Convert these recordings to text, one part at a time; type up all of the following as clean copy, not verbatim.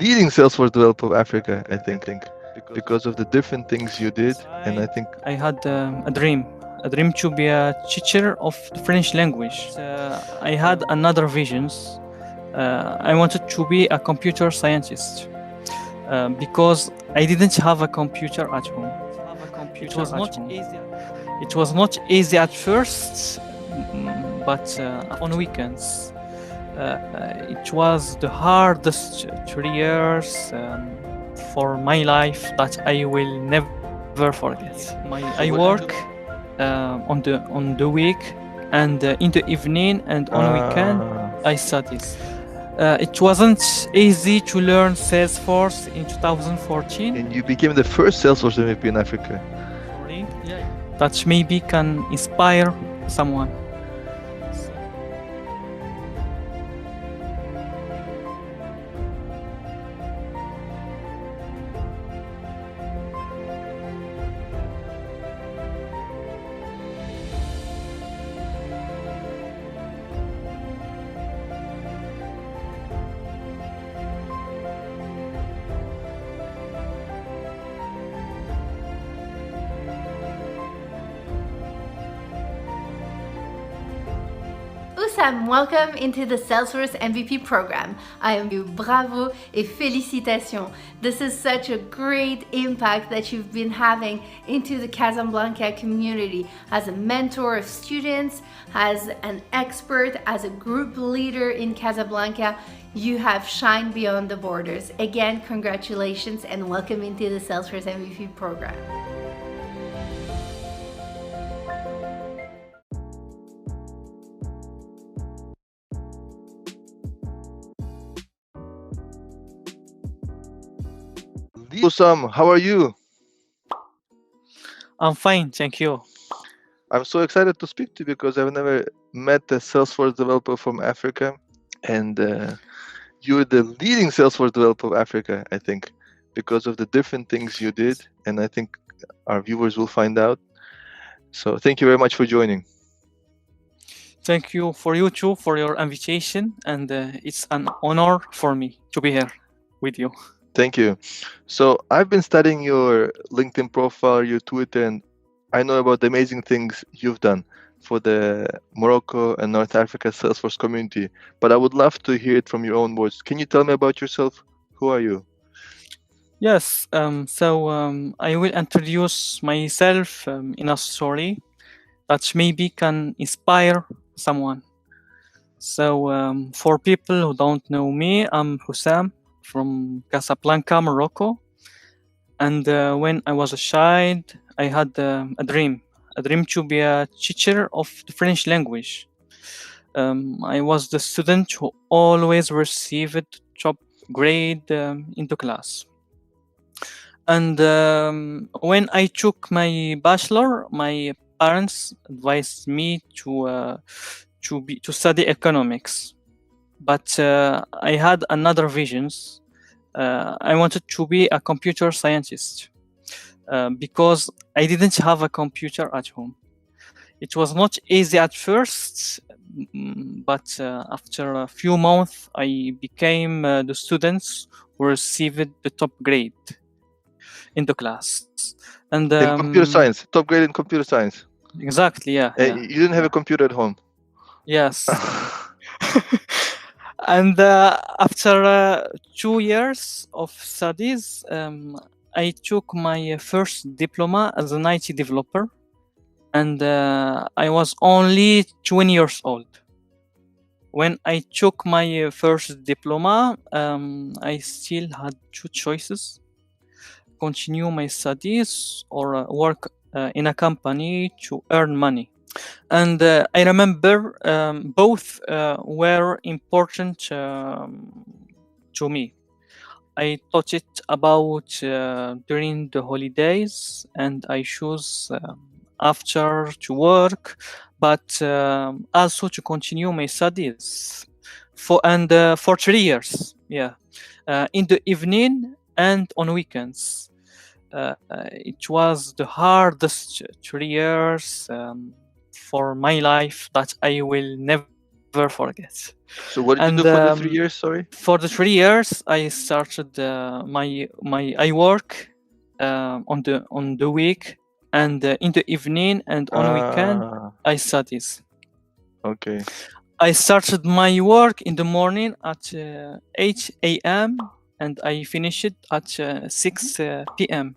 leading Salesforce developer of Africa, I think, because of the different things you did. And I think I had a dream to be a teacher of the French language. I had another visions. I wanted to be a computer scientist because I didn't have a computer at home. It was not easy. It was not easy at first, but on weekends. It was the hardest 3 years for my life that I will never forget. I work on the week and in the evening and on weekend I studies. It wasn't easy to learn Salesforce in 2014. and you became the first Salesforce MVP in Africa. That maybe can inspire someone. Hussam, welcome into the Salesforce MVP program. I am you. Bravo et félicitations. This is such a great impact that you've been having into the Casablanca community as a mentor of students, as an expert, as a group leader in Casablanca. You have shined beyond the borders. Again, congratulations and welcome into the Salesforce MVP program. Hussam, how are you? I'm fine, thank you. I'm so excited to speak to you because I've never met a Salesforce developer from Africa, and you're the leading Salesforce developer of Africa, I think, because of the different things you did, and I think our viewers will find out. So thank you very much for joining. Thank you for you too for your invitation, and it's an honor for me to be here with you. Thank you. So I've been studying your LinkedIn profile, your Twitter, and I know about the amazing things you've done for the Morocco and North Africa Salesforce community, but I would love to hear it from your own words. Can you tell me about yourself? Who are you? Yes, I will introduce myself in a story that maybe can inspire someone. So for people who don't know me, I'm Hussam from Casablanca, Morocco. And when I was a child, I had a dream to be a teacher of the French language. I was the student who always received top grade in the class. And when I took my bachelor, my parents advised me to study economics, but I had another visions. I wanted to be a computer scientist because I didn't have a computer at home. It was not easy at first, but after a few months, I became the students who received the top grade in the class. And In computer science, top grade in computer science. Exactly, yeah. You didn't have a computer at home. Yes. And after 2 years of studies, I took my first diploma as an IT developer, and I was only 20 years old. When I took my first diploma, I still had two choices: continue my studies or work in a company to earn money. And I remember both were important to me. I thought it about during the holidays, and I chose after to work, but also to continue my studies for 3 years. Yeah, in the evening and on weekends. It was the hardest 3 years for my life that I will never forget. forget. So what did you And do for the 3 years? Sorry. for the 3 years, I started I work on the week, and in the evening and on weekend Ah, I studies. okay. I started my work in the morning at 8 a.m. and I finished at 6 p.m.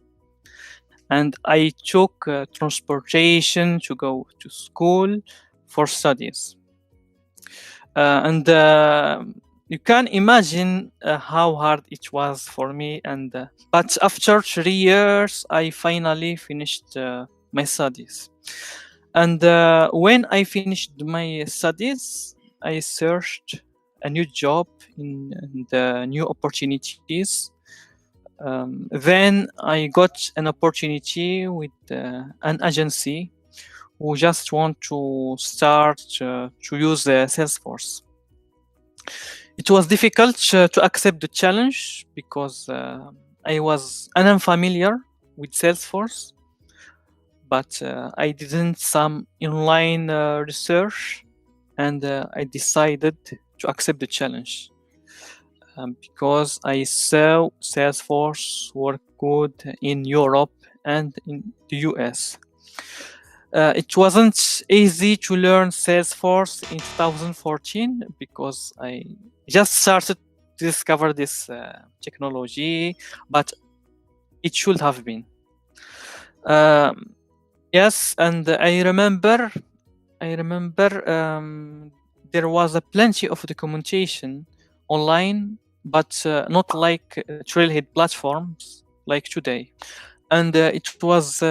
And I took transportation to go to school for studies. And you can imagine how hard it was for me. And but after 3 years, I finally finished my studies. And when I finished my studies, I searched a new job in the new opportunities. Then I got an opportunity with an agency who just want to start to use Salesforce. It was difficult to accept the challenge because I was unfamiliar with Salesforce, but I did some online research, and I decided to accept the challenge because I saw Salesforce work good in Europe and in the US. It wasn't easy to learn Salesforce in 2014 because I just started to discover this technology, but it should have been. Yes, and I remember there was a plenty of documentation online, but not like trailhead platforms like today. And it was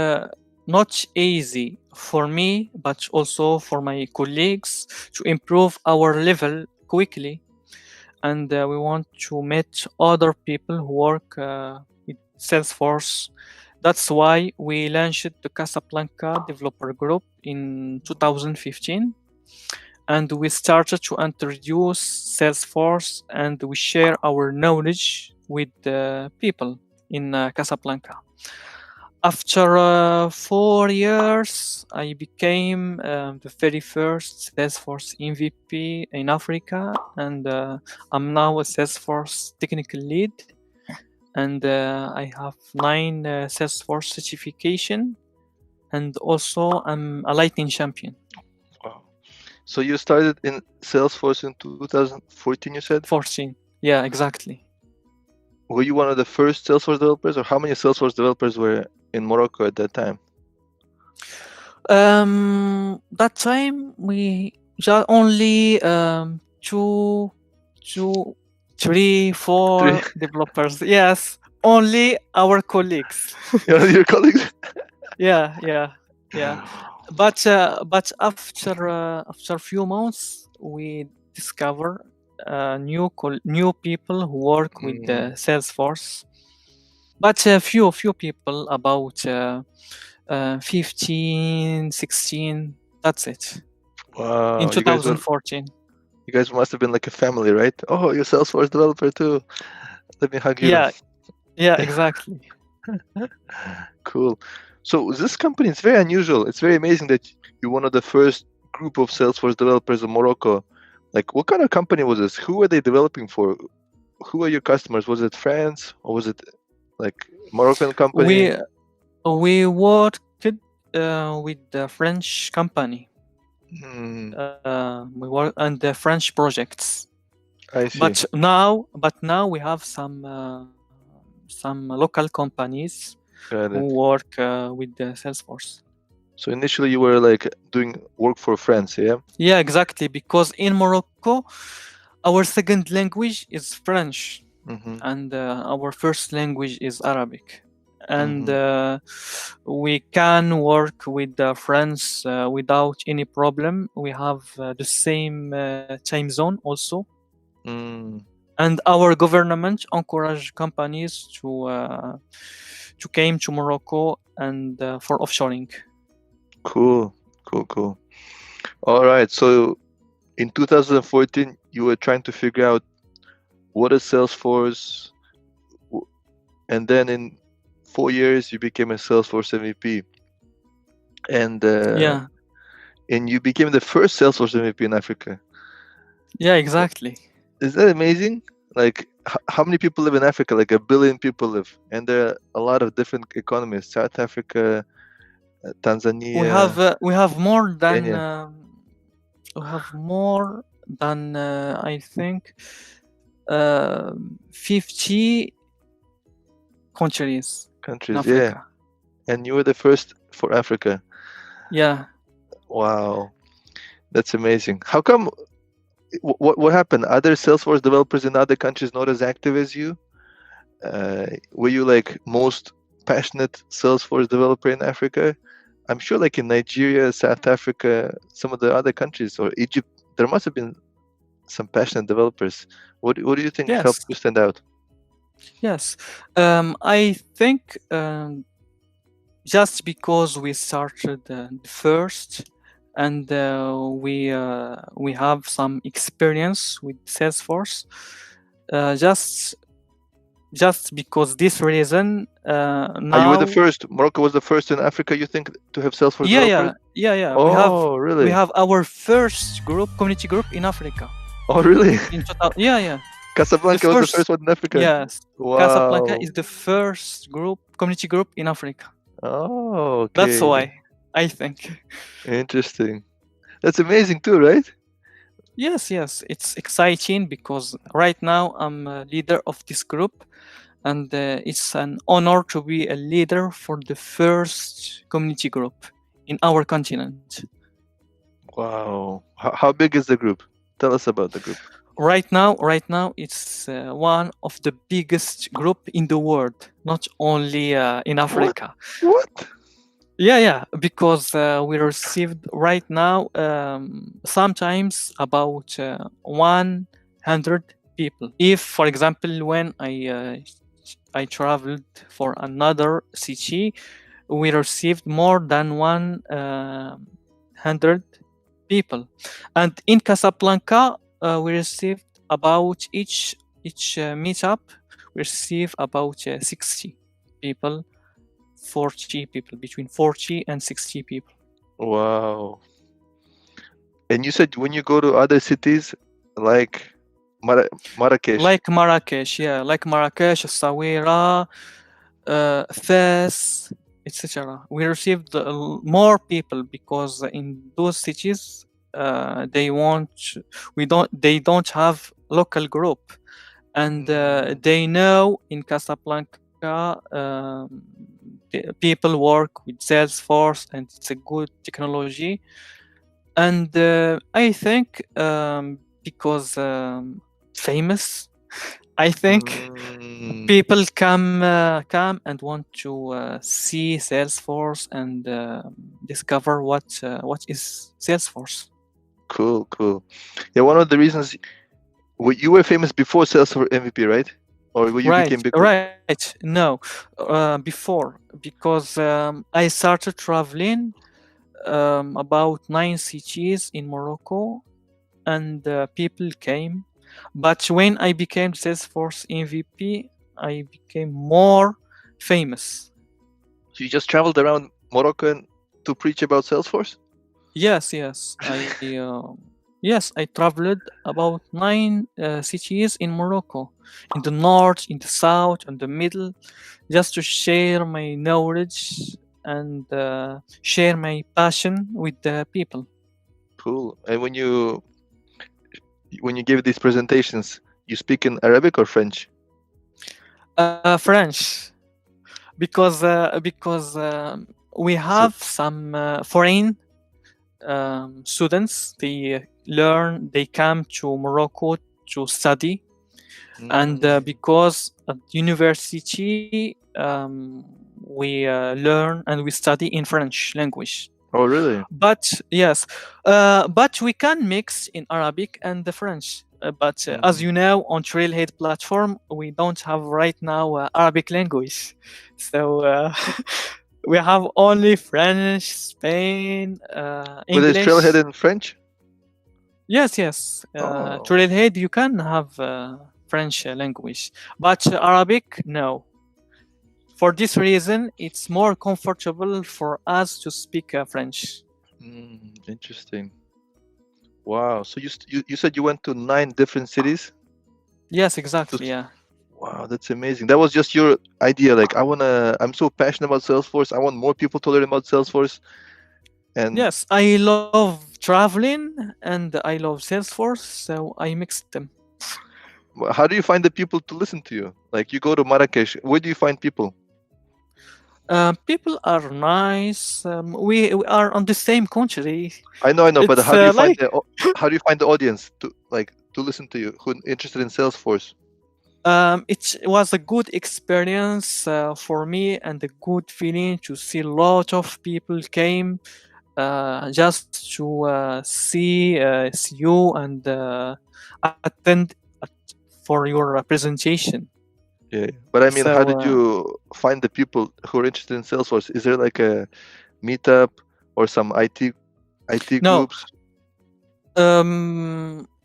not easy for me, but also for my colleagues to improve our level quickly. And we want to meet other people who work with Salesforce. That's why we launched the Casablanca developer group in 2015. And we started to introduce Salesforce, and we share our knowledge with the people in Casablanca. After 4 years, I became the very first Salesforce MVP in Africa, and I'm now a Salesforce Technical Lead, and I have 9 Salesforce certification, and also I'm a Lightning Champion. Wow. So you started in Salesforce in 2014, you said? 14. Yeah, exactly. Were you one of the first Salesforce developers, or how many Salesforce developers were in Morocco at that time? That time we just only 3, 4 developers. Yes, only our colleagues. Your colleagues? Yeah. But after a few months, we discover new people who work with Salesforce. But few people, about 15, 16. That's it. Wow. In 2014. You guys must have been like a family, right? Oh, you're a Salesforce developer too. Let me hug you. Yeah, exactly. Cool. So this company is very unusual. It's very amazing that you're one of the first group of Salesforce developers in Morocco. Like, what kind of company was this? Who were they developing for? Who are your customers? Was it France, or was it like Moroccan company? We worked with the French company. We work on the French projects. I see. But now we have some local companies who work with the Salesforce. So initially you were like doing work for France, yeah? Yeah, exactly. Because in Morocco, our second language is French, and our first language is Arabic. And we can work with France without any problem. We have the same time zone also. And our government encourage companies to came to Morocco and for offshoring. Cool. All right. So in 2014, you were trying to figure out what is Salesforce, and then in 4 years you became a Salesforce MVP, and you became the first Salesforce MVP in Africa. Yeah, exactly. Is that amazing? Like, how many people live in Africa? Like 1 billion people live, and there are a lot of different economies: South Africa, Tanzania, We have more than Kenya, I think 50 countries in countries. Yeah, Africa. and you were the first for Africa. Yeah. Wow, that's amazing. How come? What happened? Other Salesforce developers in other countries not as active as you? Were you like most passionate Salesforce developer in Africa? I'm sure, like in Nigeria, South Africa, some of the other countries, or Egypt, there must have been some passionate developers. What do you think helped Yes. you stand out? Yes. I think just because we started first and we have some experience with Salesforce, uh, just just because this reason You were the now. first. Morocco was the first in Africa, you think, to have Salesforce Yeah, developers? yeah, yeah, yeah. Oh, We really? have our first community group in Africa. Oh, really? In total, yeah, yeah. The Casablanca was the first, first one in Africa. yes, Casablanca Wow. is the first community group in Africa. Oh, That's okay. why I think. Interesting. That's amazing too, right? Yes, yes, it's exciting because right now I'm a leader of this group, and it's an honor to be a leader for the first community group in our continent. Wow. How big is the group? Tell us about the group. Right now, it's one of the biggest group in the world, not only in What? Africa. What? Yeah, yeah, because we received right now sometimes about 100 people. If, for example, when I traveled for another city, we received more than 100 people, and in Casablanca we received about each meetup we receive about 60 people, 40 people, between 40 and 60 people. Wow. And you said when you go to other cities like Marrakesh. Like Marrakesh, yeah, like Marrakesh, Essaouira, Fes, etc. We received more people because in those cities they want they don't have local group, and they know in Casablanca people work with Salesforce and it's a good technology. And I think because famous, I think people come and want to see Salesforce and discover what is Salesforce. Cool, cool. Yeah, one of the reasons you were famous before Salesforce MVP, right? Or when you became big? Right. No, before, because I started traveling about 9 cities in Morocco, and people came. But when I became Salesforce MVP, I became more famous. You just traveled around Morocco to preach about Salesforce? Yes, yes. Yes, I traveled about 9 cities in Morocco, in the north, in the south, and the middle, just to share my knowledge and share my passion with the people. Cool. And when you give these presentations, you speak in Arabic or French? French, because we have some foreign students. They come to Morocco to study, and because at university we learn and we study in French language. Oh, really? But yes, but we can mix in Arabic and the French. But as you know, on Trailhead platform, we don't have right now Arabic language, so we have only French, Spain, But is English. Trailhead in French? Yes, yes. Oh. Trailhead, you can have French language, but Arabic, no. For this reason, it's more comfortable for us to speak French. Interesting. Wow. So you said you went to 9 different cities? Yes, To, exactly. Yeah. wow, that's amazing. That was just your idea. Like, I'm so passionate about Salesforce. I want more people to learn about Salesforce. And Yes, I love traveling and I love Salesforce, so I mixed them. how do you find the people to listen to you? Like, you go to Marrakesh, where do you find people? People are nice. We are on the same country. I know, but It's like how do you find the audience to listen to you who interested in Salesforce? it was a good experience for me and a good feeling to see a lot of people came just to see you and attend for your presentation. Yeah, but I mean, how So did you find the people who are interested in Salesforce? Is there like a meetup or some IT no, groups?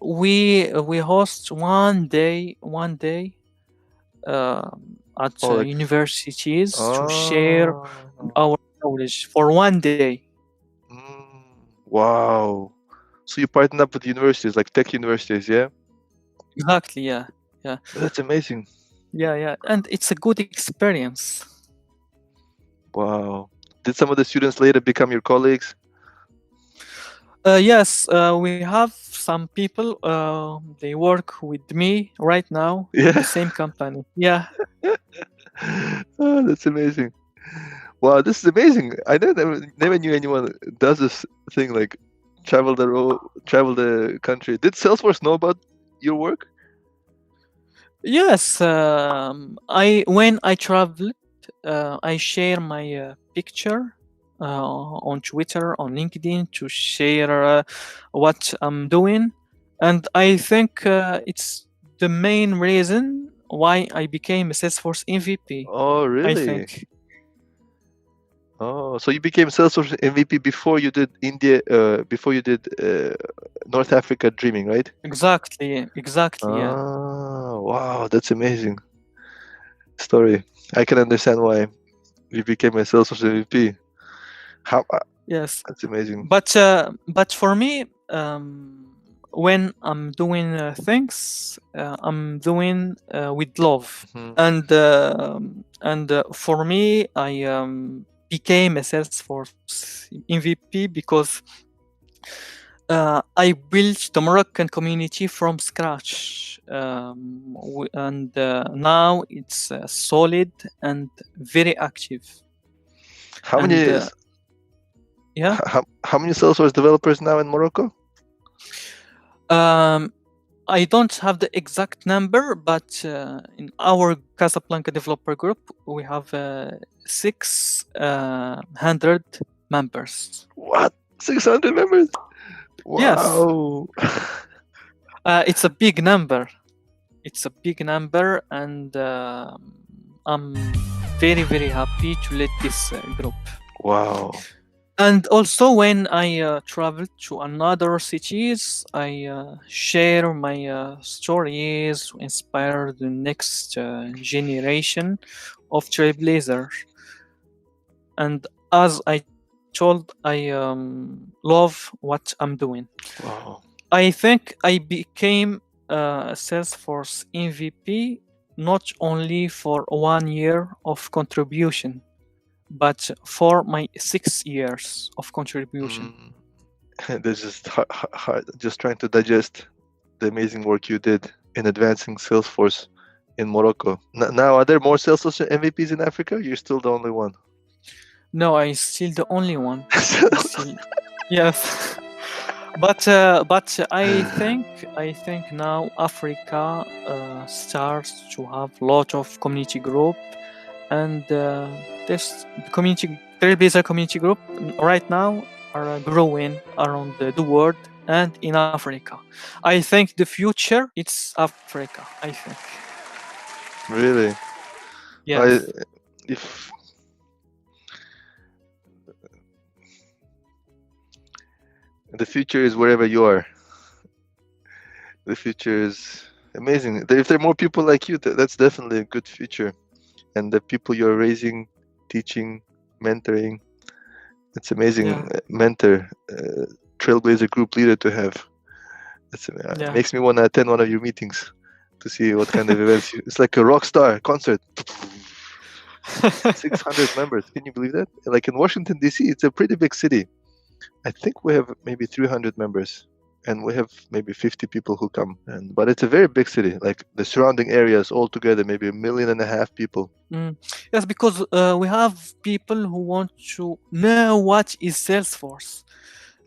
we host one day at Oh, like, universities to share oh, our knowledge for one day. wow. So you partnered up with universities, like tech universities, yeah? Exactly. Yeah. Yeah. That's amazing. Yeah. And it's a good experience. Wow. Did some of the students later become your colleagues? Yes, we have some people. They work with me right now in the Yeah. same company. Yeah. Oh, that's amazing. Wow, this is amazing. I never knew anyone does this thing, like travel the country. Did Salesforce know about your work? Yes. I when I traveled, I share my picture on Twitter, on LinkedIn to share what I'm doing, and I think it's the main reason why I became a Salesforce MVP. Oh, I really? think. Oh, so you became Salesforce MVP before you did North Africa Dreaming, right? Exactly. Yeah. Oh, wow, that's amazing story. I can understand why you became a Salesforce MVP. How Yes. that's amazing. But for me, when I'm doing things, I'm doing with love, Mhm. and for me, I became a Salesforce MVP because I built the Moroccan community from scratch, and now it's solid and very active. How many And yeah. how many Salesforce developers now in Morocco? Um, I don't have the exact number, but in our Casablanca developer group, we have 600 members. What? 600 members? Yes, Wow. it's a big number. It's a big number, and I'm very happy to lead this group. Wow. And also, when I travel to another cities, I share my stories to inspire the next generation of trailblazers. And as I told, I love what I'm doing. Wow. I think I became Salesforce MVP not only for 1 year of contribution, but for my 6 years of contribution. This is hard, just trying to digest the amazing work you did in advancing Salesforce in Morocco. Now, are there more Salesforce MVPs in Africa? You're still the only one. No, I'm still the only one. I'm still, yes. But I think now Africa starts to have a lot of community group, and this community Trailblazer community group right now are growing around the world and in Africa. I think the future it's Africa. I think. Really? I Yes. if the future is wherever you are. The future is amazing. If there are more people like you, that's definitely a good future. And the people you're raising, teaching, mentoring, it's amazing. Yeah. Mentor, trailblazer group leader to have. Yeah. Makes me want to attend one of your meetings to see what kind of events. It's like a rock star concert. 600 members. Can you believe that? Like in Washington, D.C., it's a pretty big city. I think we have maybe 300 members, and we have maybe 50 people who come. But it's a very big city. Like the surrounding areas all together, maybe 1.5 million people. Yes, because we have people who want to know what is Salesforce.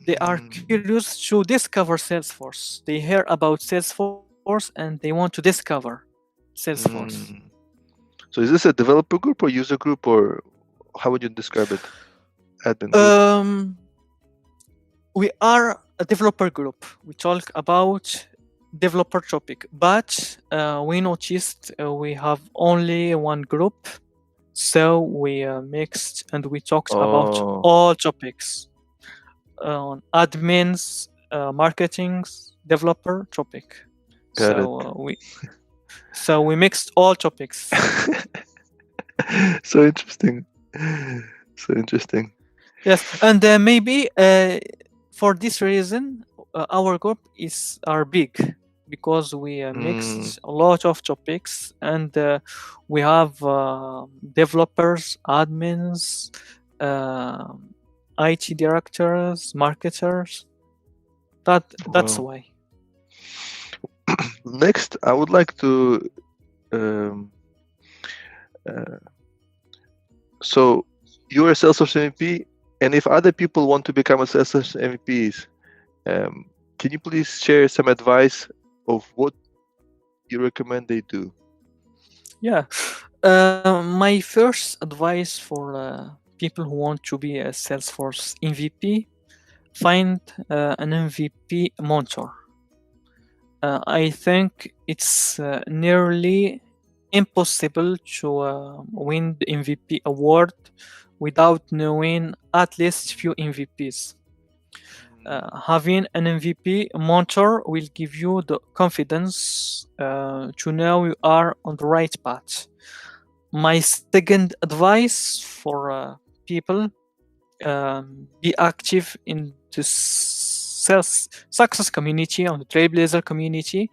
They are curious to discover Salesforce. They hear about Salesforce and they want to discover Salesforce. So is this a developer group or user group, or how would you describe it? Admin group? We are a developer group. We talk about developer topic, but we noticed we have only one group, so we mixed and we talked about all topics on admins, marketings, developer topic. So we mixed all topics. So interesting. So interesting. Yes, and maybe for this reason, our group are big because we mixed a lot of topics, and we have developers, admins, IT directors, marketers. That's why. Next, I would like to. So you're a Salesforce MVP, and if other people want to become a Salesforce MVPs, can you please share some advice of what you recommend they do? Yeah, my first advice for people who want to be a Salesforce MVP: find an MVP mentor. I think it's nearly impossible to win the MVP award without knowing at least few MVPs. Having an MVP mentor will give you the confidence to know you are on the right path. My second advice for people: be active in the sales success community, on the Trailblazer community,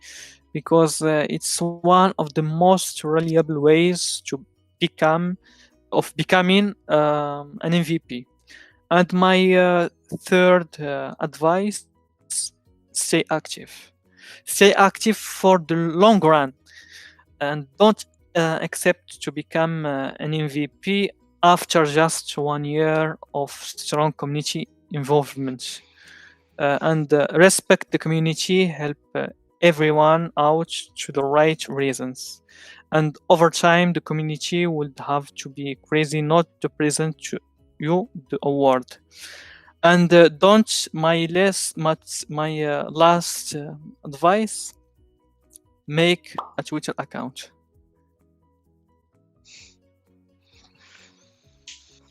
because it's one of the most reliable ways to becoming an MVP. And my third advice: stay active. Stay active for the long run, and don't accept to become an MVP after just 1 year of strong community involvement. And respect the community, help everyone out to the right reasons. And over time, the community would have to be crazy not to present to you the award. And my last advice: make a Twitter account,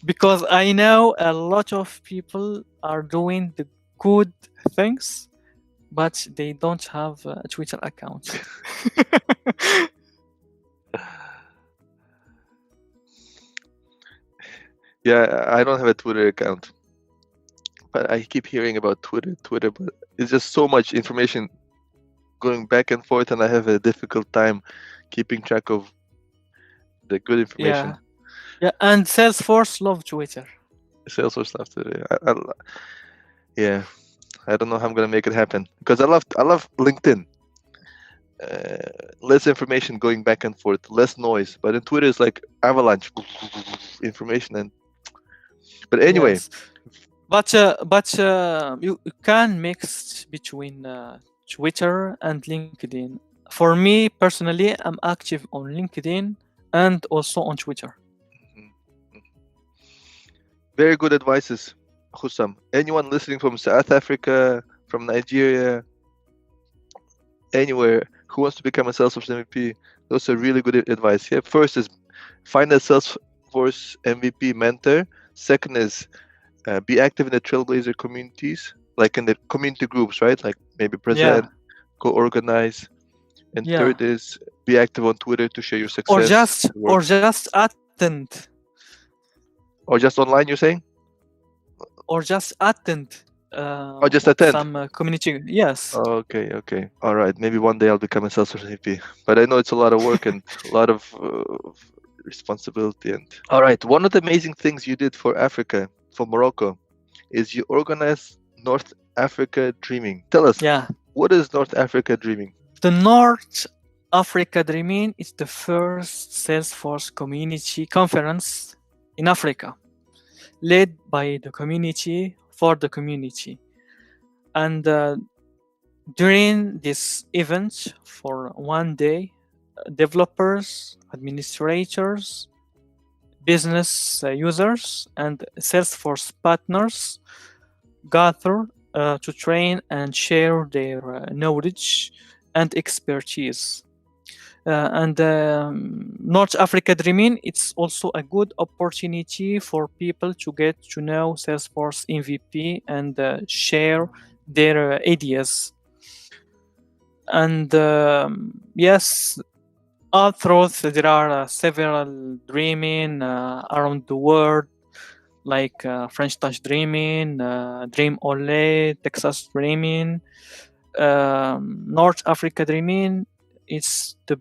because I know a lot of people are doing the good things, but they don't have a Twitter account. Yeah, I don't have a Twitter account, but I keep hearing about Twitter, but it's just so much information going back and forth, and I have a difficult time keeping track of the good information. Yeah, and Salesforce love Twitter. Salesforce loves Twitter. Yeah, I don't know how I'm gonna make it happen, because I love LinkedIn. Less information going back and forth, less noise. But in Twitter, it's like avalanche information. But anyway, yes. But you can mix between Twitter and LinkedIn. For me personally, I'm active on LinkedIn and also on Twitter. Very good advices, Hussam. Anyone listening from South Africa, from Nigeria, anywhere who wants to become a Salesforce MVP, those are really good advice. Yeah, first is find a Salesforce MVP mentor. Second is be active in the Trailblazer communities, like in the community groups, right? Like maybe present, co-organize. And third is be active on Twitter to share your success. Or just attend. Or just online, you're saying? Or just attend. just attend. some community. Yes. Okay. All right. Maybe one day I'll become a Salesforce MVP. But I know it's a lot of work and a lot of responsibility. And all right, one of the amazing things you did for Africa, for Morocco, is you organized North Africa Dreaming. Tell us, Yeah. what is North Africa Dreaming? The North Africa Dreamin is the first Salesforce community conference in Africa, led by the community for the community. And during this event, for one day, developers, administrators, business users, and Salesforce partners gather to train and share their knowledge and expertise. And North Africa Dreamin, it's also a good opportunity for people to get to know Salesforce MVP and share their ideas. And yes, all throughout there are several Dreamin around the world, like French Touch Dreamin, Dream Ole, Texas Dreamin, North Africa Dreamin. It's the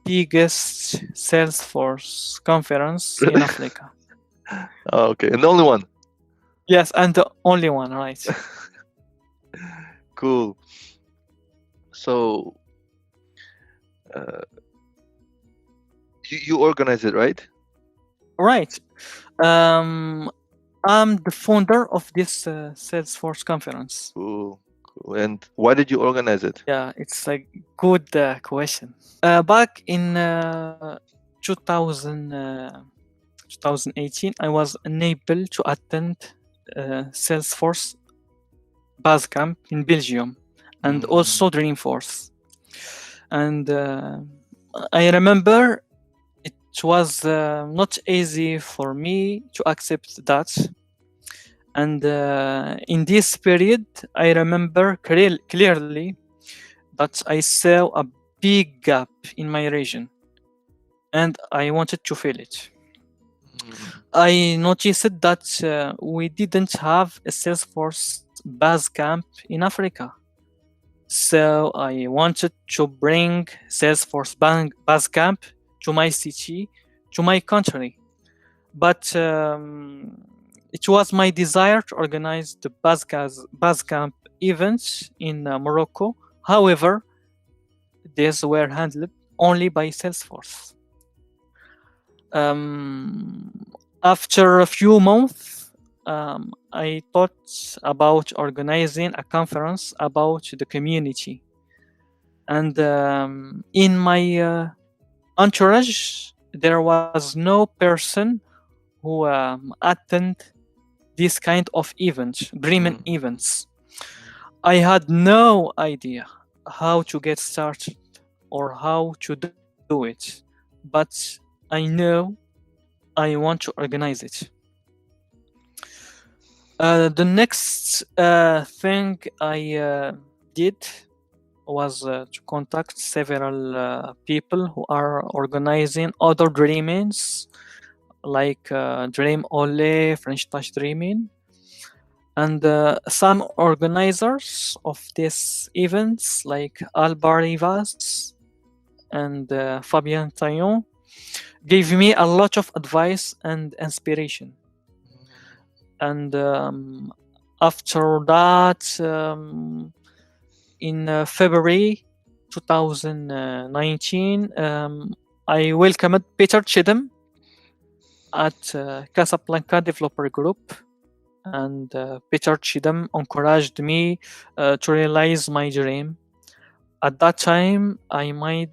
biggest Salesforce conference in Africa. Okay, and the only one. Yes, and the only one, right? Cool. So, you organize it, right? Right. I'm the founder of this Salesforce conference. Cool. And why did you organize it? Yeah, it's a good question. Back in 2018, I was unable to attend Salesforce bootcamp in Belgium and also Dreamforce. And I remember it was not easy for me to accept that. And in this period, I remember clearly that I saw a big gap in my region and I wanted to fill it. I noticed that we didn't have a Salesforce bootcamp in Africa. So I wanted to bring Salesforce bootcamp to my city, to my country. But it was my desire to organize the bootcamp events in Morocco. However, these were handled only by Salesforce. After a few months, I thought about organizing a conference about the community. And in my entourage, there was no person who attended this kind of events, Dreamin events. I had no idea how to get started or how to do it, but I know I want to organize it. The next thing I did was to contact several people who are organizing other Dreamins, like Dream Ole, French Touch Dreamin, and some organizers of these events, like Alba Rivas and Fabien Taillon, gave me a lot of advice and inspiration. And after that, in February 2019, I welcomed Peter Chidem at Casablanca Developer Group, and Peter Chidem encouraged me to realize my dream. At that time, I made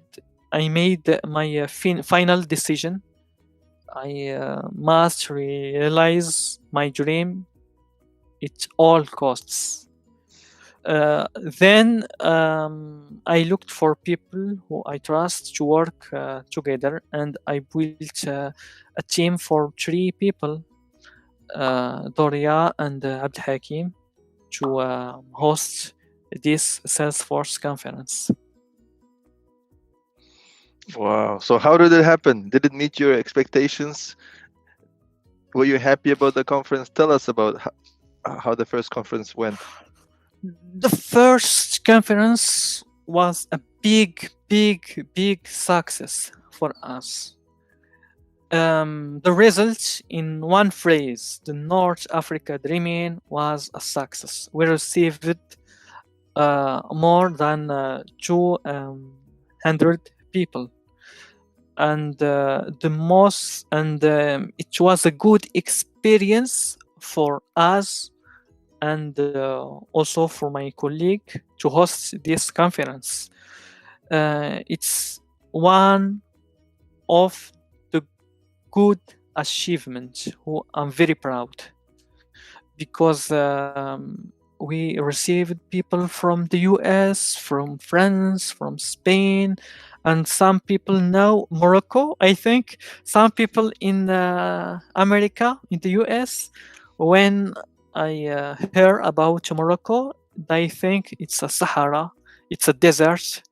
my final decision. I must realize my dream at all costs. Then I looked for people who I trust to work together, and I built a team for 3 people, Doria and Abd Hakim, to host this Salesforce conference. Wow. So how did it happen? Did it meet your expectations? Were you happy about the conference? Tell us about how the first conference went? The first conference was a big success for us. The result in one phrase, the North Africa Dreamin was a success. We received more than 200 people, and it was a good experience for us and also for my colleague to host this conference. It's one of the good achievements who I'm very proud, because we received people from the US, from France, from Spain, and some people now Morocco. I think some people in America, in the US. When I hear about Morocco, they think it's a Sahara, it's a desert.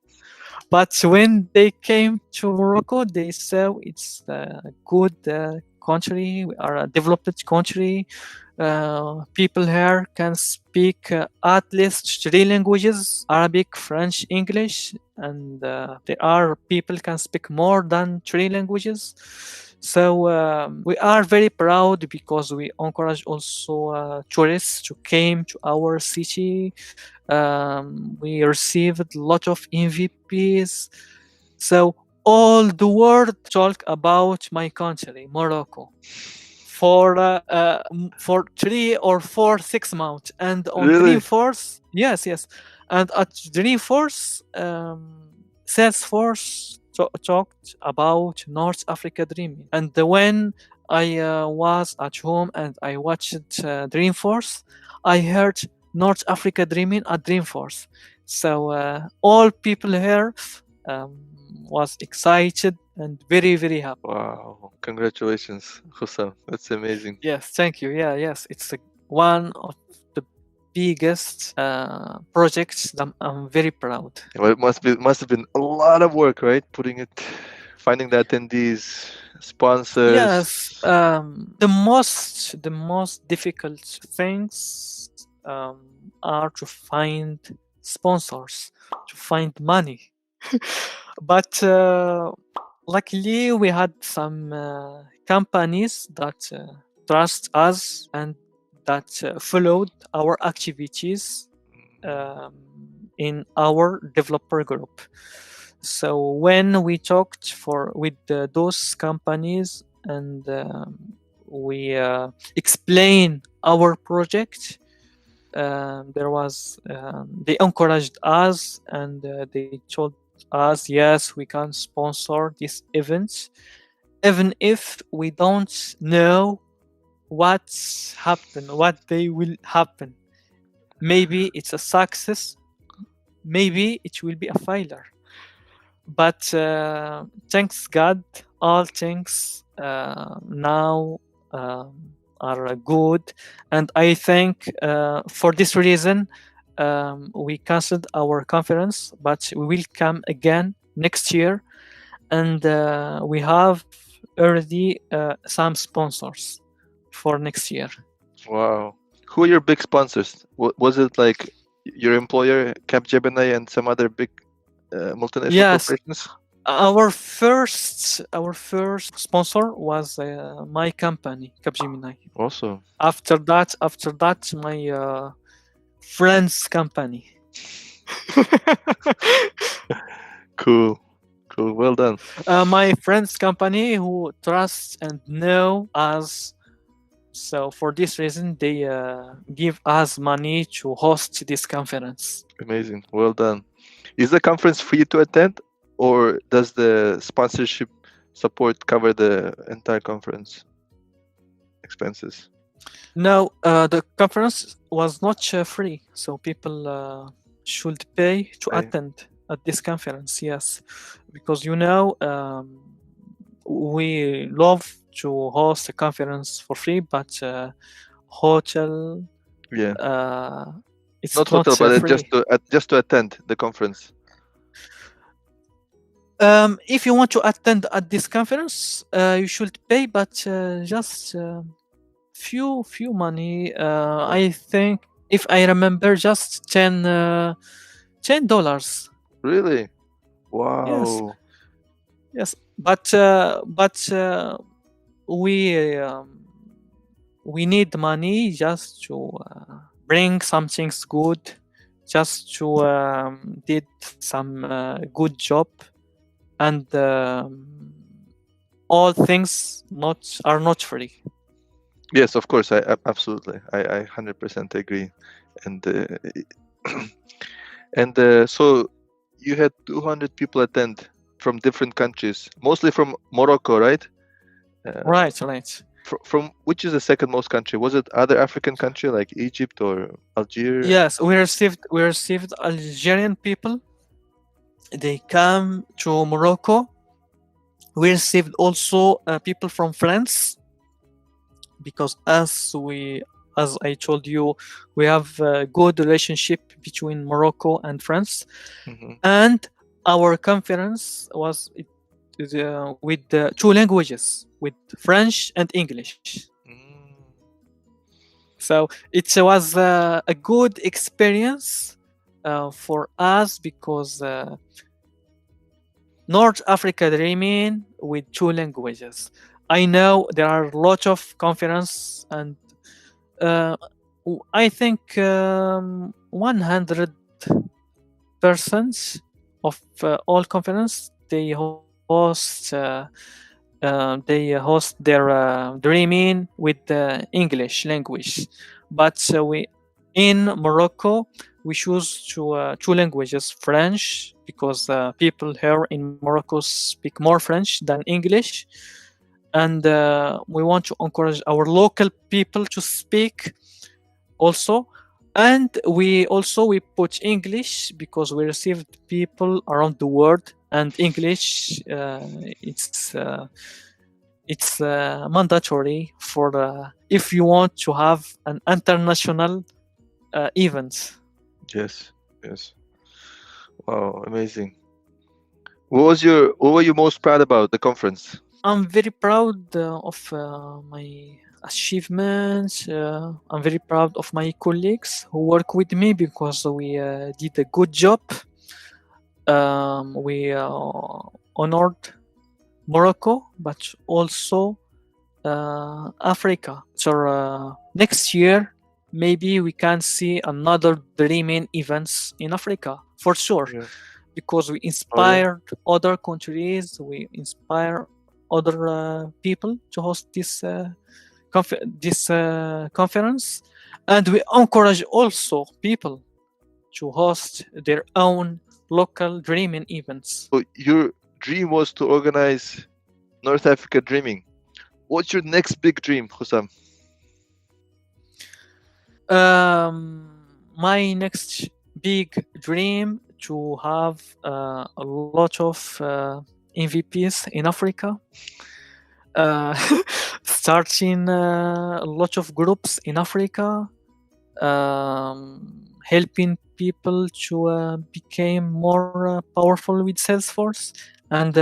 But when they came to Morocco, they said it's a good country. We are a developed country. People here can speak at least 3 languages: Arabic, French, English, and there are people can speak more than 3 languages. So we are very proud because we encourage also tourists to came to our city. We received a lot of MVPs. So all the world talk about my country, Morocco, for 3 or 4 6 months. And on Really? Dreamforce, yes, and at Dreamforce, Salesforce talked about North Africa Dreaming. And when I was at home and I watched Dreamforce, I heard North Africa Dreaming at Dreamforce. So all people here was excited and very happy. Wow! Congratulations, Hussam. That's amazing. Yes, thank you. Yes, it's one of the biggest projects that I'm very proud. Well, it must have been a lot of work, right? Finding the attendees, sponsors. Yes, the most difficult things are to find sponsors, to find money. But luckily, we had some companies that trust us and that followed our activities in our developer group. So when we talked with those companies and we explained our project, they encouraged us and they told us, yes, we can sponsor this event, even if we what they will happen. Maybe it's a success, maybe it will be a failure. But thanks God, all things now are good, and I think for this reason we canceled our conference, but we will come again next year, and we have already some sponsors for next year. Wow! Who are your big sponsors? Was it like your employer, Capgemini, and some other big multinational corporations? Our first sponsor was my company, Capgemini. Awesome. After that, my friend's company. Cool. Well done. My friend's company who trusts and know us. So for this reason, they give us money to host this conference. Amazing. Well done. Is the conference free to attend, or does the sponsorship support cover the entire conference expenses? No, the conference was not free, so people should pay to attend at this conference. Yes, because we love to host a conference for free, but hotel, it's not hotel, but free. just to attend the conference. If you want to attend at this conference, you should pay, but just few money. I think if I remember, just $10. Really? Yes, Wow. yes. But we need money just to bring some things good, just to did some good job, and all things are not free. Yes, of course. I absolutely. I 100% agree. And so you had 200 people attend from different countries, mostly from Morocco, right? Right. From which is the second most country? Was it other African country like Egypt or Algeria? Yes, we received Algerian people. They come to Morocco. We received also people from France, because as I told you, we have a good relationship between Morocco and France. Mhm. And our conference was with two languages, with French and English. Mm. So it was a good experience for us, because North Africa Dreamin with two languages. I know there are a lot of conference, and uh, I think 100 persons of all conference, they host their Dreamin with the English language. But we in Morocco, we choose two languages, French, because people here in Morocco speak more French than English, and we want to encourage our local people to speak also. And we put English, because we received people around the world, and English it's mandatory for if you want to have an international event. Yes. Wow, amazing. What were you most proud about the conference? I'm very proud of my achievements. I'm very proud of my colleagues who work with me, because we did a good job. We honored Morocco, but also Africa. So next year, maybe we can see another Dreaming events in Africa for sure, Yeah. because we Oh yeah. inspired other countries, we inspire other people to host this conference, and we encourage also people to host their own local Dreaming events. So your dream was to organize North Africa Dreaming. What's your next big dream, Hussam? My next big dream to have a lot of MVPs in Africa, uh, starting a lot of groups in Africa, helping people to become more powerful with Salesforce. And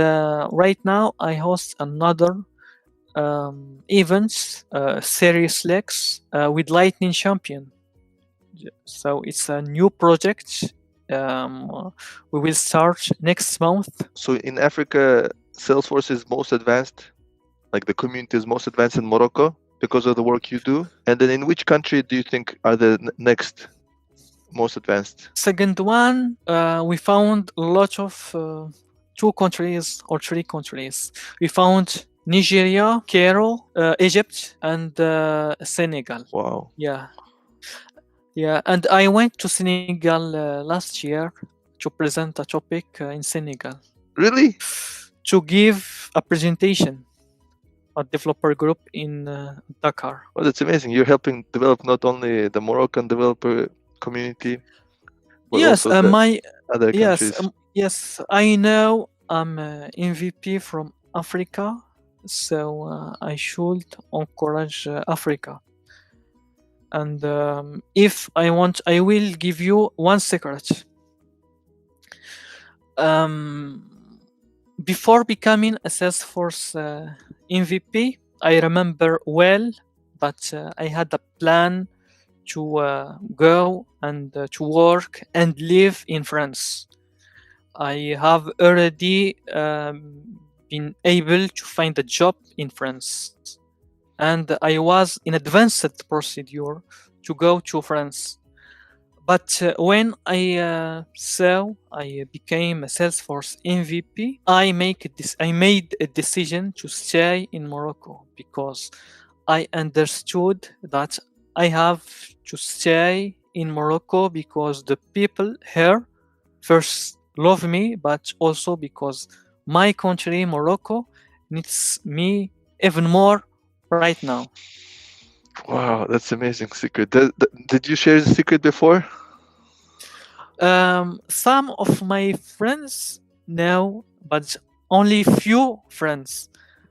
right now, I host another events, Series Lex, with Lightning Champion. So it's a new project. We will start next month. So in Africa, Salesforce is most advanced, like the community is most advanced in Morocco because of the work you do. And then in which country do you think are the next most advanced? Second one, we found a lot of 2 countries or 3 countries. We found Nigeria, Cairo, Egypt, and Senegal. Wow. Yeah, and I went to Senegal last year to present a topic in Senegal, Really? to give a presentation, a developer group in Dakar. Well, that's amazing. You're helping develop not only the Moroccan developer community, but Yes, also the other countries. yes, I know I'm MVP from Africa, so I should encourage Africa. And if I want, I will give you one secret. Before becoming a Salesforce MVP, I remember well that I had a plan to go and to work and live in France. I have already been able to find a job in France, and I was in advanced procedure to go to France. But when I became a Salesforce MVP, I made a decision to stay in Morocco because I understood that I have to stay in Morocco because the people here first love me, but also because my country, Morocco, needs me even more right now. Wow, that's amazing secret. Did you share the secret before? Some of my friends know, but only few friends.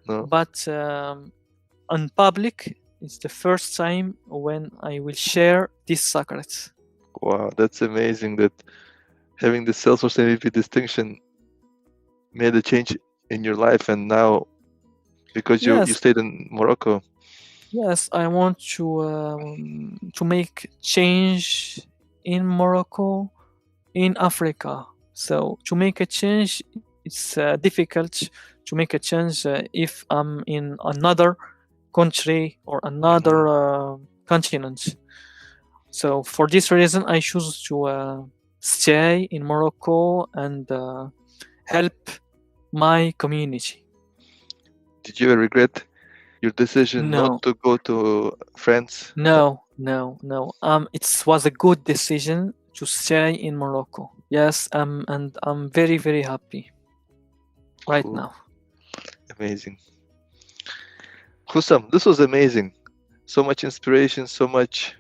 No. But on public, it's the first time when I will share this secret. Wow, that's amazing that having the Salesforce MVP distinction made a change in your life, and now because you Yes, stayed in Morocco. yes, I want to make change in Morocco, in Africa. So to make a change, it's difficult to make a change if I'm in another country or another continent. So for this reason, I choose to stay in Morocco and help my community. Did you ever regret your decision not No, to go to France? no, no, no. It was a good decision to stay in Morocco. Yes, and I'm very, very happy right Cool. now. Amazing. Hussam, this was amazing. So much inspiration, so much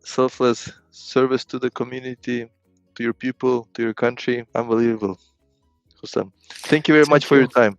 selfless service to the community, to your people, to your country. Unbelievable. Hussam, thank you very much Thank for your you. time.